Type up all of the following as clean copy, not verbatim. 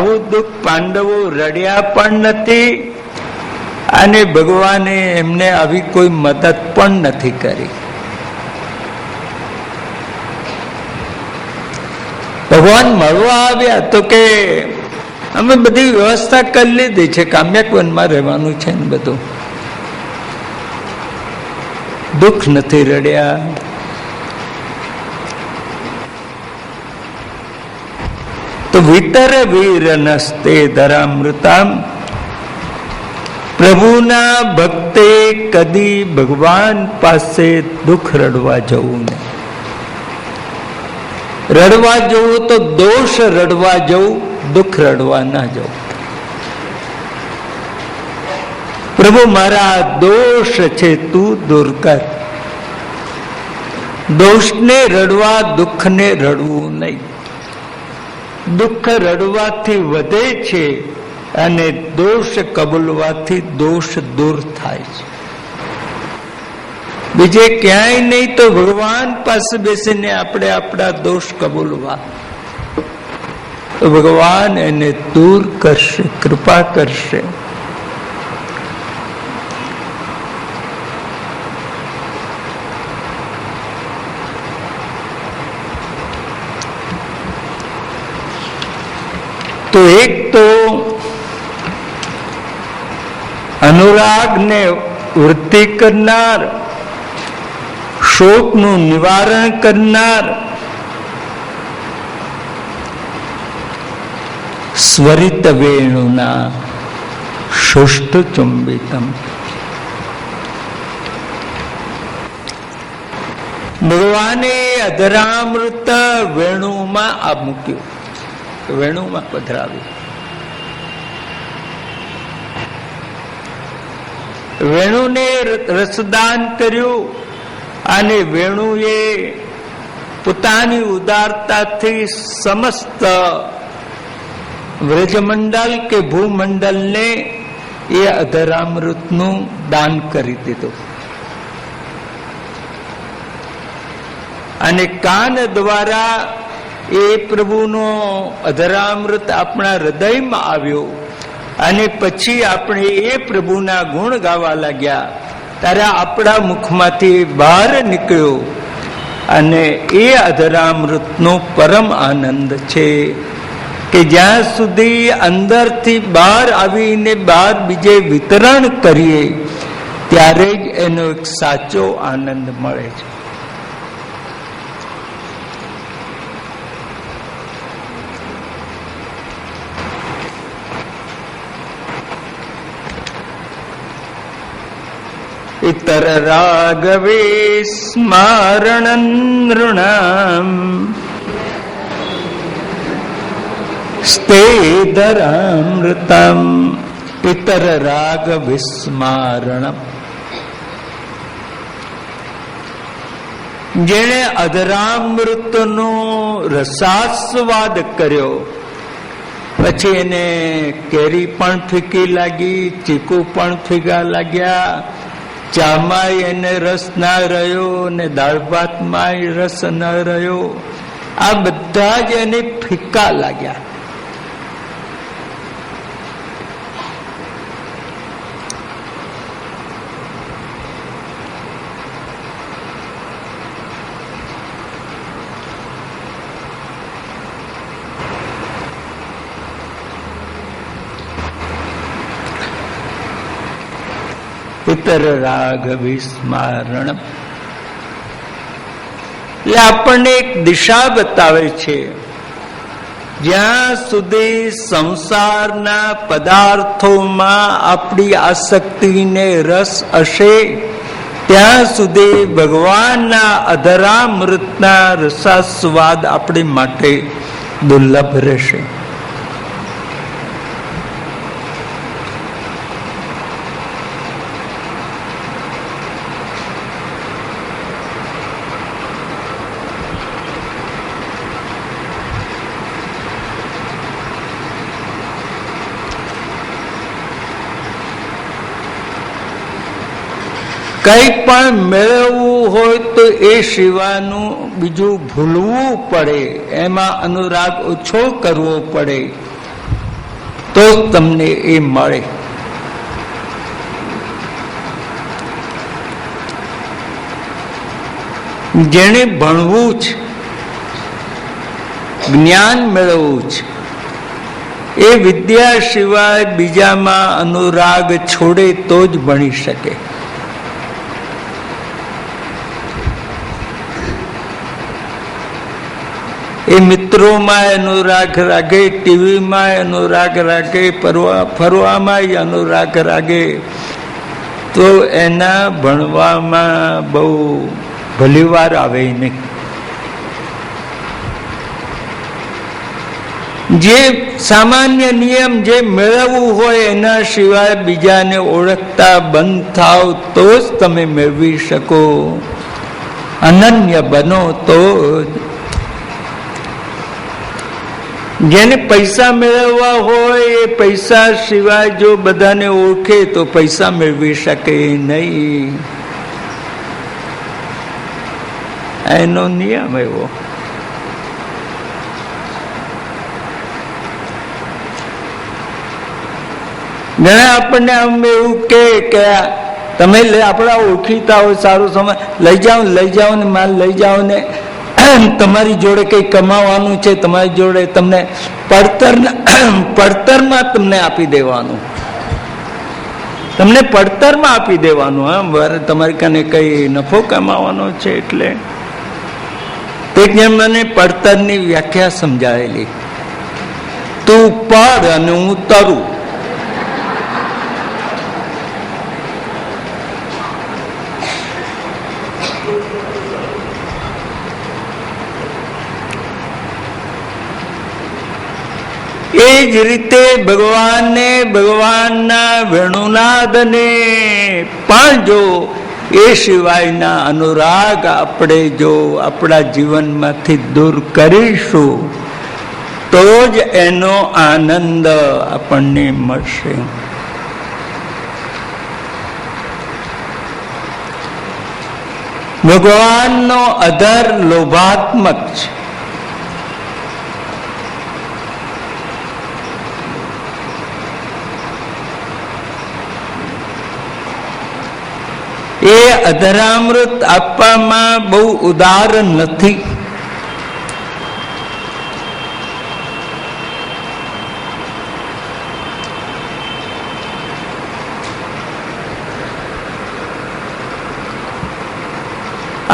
આવું દુઃખ પાંડવો રડ્યા પણ નથી અને ભગવાને એમને આવી કોઈ મદદ પણ નથી કરી. ભગવાન મળવા આવ્યા તો કે અમે બધી વ્યવસ્થા કરી લીધી છે, કામ્યકવનમાં રહેવાનું છે ને બધું. દુઃખ નથી રડ્યા. તો વિતર વીર નસ્તે ધરામૃતામ. પ્રભુના ભક્તે કદી ભગવાન પાસે દુઃખ રડવા જવું નહીં. રડવા જવું તો દોષ રડવા જવું, દુઃખ રડવા ના જવું. પ્રભુ મારા દોષ છે તું દૂર કર. દોષને રડવા, દુઃખને રડવું નહીં. દુઃખ રડવાથી વધે છે અને દોષ કબૂલવાથી દોષ દૂર થાય છે. બીજે ક્યાંય નહીં તો ભગવાન પાસે બેસીને આપણે આપણા દોષ કબૂલવા, તો ભગવાન એને દૂર કરશે, કૃપા કરશે. તો એક તો અનુરાગને વૃદ્ધિ કરનાર, શોકનું નિવારણ કરનાર સ્વરિત વેણુના શુષ્ટ ચુંબિતમ. ભગવાને અધરામૃત વેણુમાં આ મૂક્યું, વેણુમાં પધરાવ્યું. વેણુને રસદાન કર્યું અને વેણુએ પોતાની ઉદારતાથી સમસ્ત વ્રજમંડળ કે ભૂમંડળને એ અધરામૃતનું દાન કરી દીધું. અને કાન દ્વારા એ પ્રભુનો અધરામૃત આપણા હૃદયમાં આવ્યો અને પછી આપણે એ પ્રભુના ગુણ ગાવા લાગ્યા ત્યારે આપણા મુખમાંથી બહાર નીકળ્યો. અને એ અધરામૃતનો પરમ આનંદ છે કે જ્યાં સુધી અંદરથી બહાર આવીને બહાર બીજે વિતરણ કરીએ ત્યારે જ એનો એક સાચો આનંદ મળે છે. ઇતર રાઘવે સ્મરણ નૃણામ સ્તેધરામૃતમ. ઇતર રાઘવ સ્મરણમ. જેણે અધરામૃતનો રસાસ્વાદ કર્યો પછી એને કેરી પણ ફીકી લાગી, ચીકુ પણ ફીકા લાગ્યા, ચામાં એને રસ ના રહ્યો ને દાળ ભાતમાં રસ ન રહ્યો, આ બધા જ એને ફીકા લાગ્યા. ઇતર રાઘવી સ્મરણ. એટલે આપણને એક દિશા બતાવે છે. જ્યાં સુધી સંસારના પદાર્થોમાં આપણી આસક્તિને રસ હશે ત્યાં સુધી ભગવાનના અધરામૃતના રસાસ્વાદ આપણી માટે દુર્લભ રહેશે. કંઈ પણ મેળવવું હોય તો એ સિવાયનું બીજું ભૂલવું પડે, એમાં અનુરાગ ઓછો કરવો પડે. તો તમને એ મળે. જેણે ભણવું છે, જ્ઞાન મેળવવું છે, એ વિદ્યા સિવાય બીજામાં અનુરાગ છોડે તો જ ભણી શકે. એ મિત્રોમાં અનુરાગ રાખે, ટીવીમાં અનુરાગ રાખે, ફરવામાં અનુરાગ રાખે, તો એના ભણવામાં બહુ ભલીવાર આવે નહીં. જે સામાન્ય નિયમ જે મેળવવું હોય એના સિવાય બીજાને ઓળખતા બંધ થાવ તો જ તમે મેળવી શકો. અનન્ય બનો તો. જેને પૈસા મેળવવા હોય એ પૈસા સિવાય જો બધાને ઓળખે તો પૈસા મેળવી શકે નહીં. એનો નિયમ એવો. ઘણા આપણને આમ એવું કે તમે આપણા ઓળખીતા હોય, સારું સમય લઈ જાઓ ને માલ લઈ જાઓ ને, તમારી જોડે કઈ કમાવાનું છે, તમારી જોડે તમને પડતરમાં તમને આપી દેવાનું, તમને પડતરમાં આપી દેવાનું. હા, તમારી કને કઈ નફો કમાવાનો છે. એટલે તે મને પડતરની વ્યાખ્યા સમજાયેલી, તું પડ અને હું તરું. એ જ રીતે ભગવાનના વેણુનાદને પણ જો એ સિવાયના અનુરાગ આપણે જો આપણા જીવનમાંથી દૂર કરીશું તો જ એનો આનંદ આપણને મળશે. ભગવાનનો અધર લોભાત્મક છે. એ અધરામૃત આપવામાં બહુ ઉદાર નથી.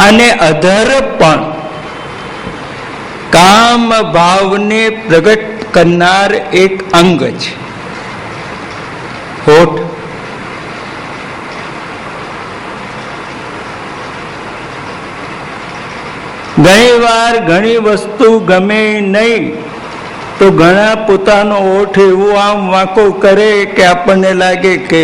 અને અધર પણ કામ ભાવને પ્રગટ કરનાર એક અંગ છે. હોઠ ઘણી વાર ઘણી વસ્તુ ગમે નહીં તો ઘણા પોતાનો ઓઠ એવું આમ વાંકો કરે કે આપણને લાગે કે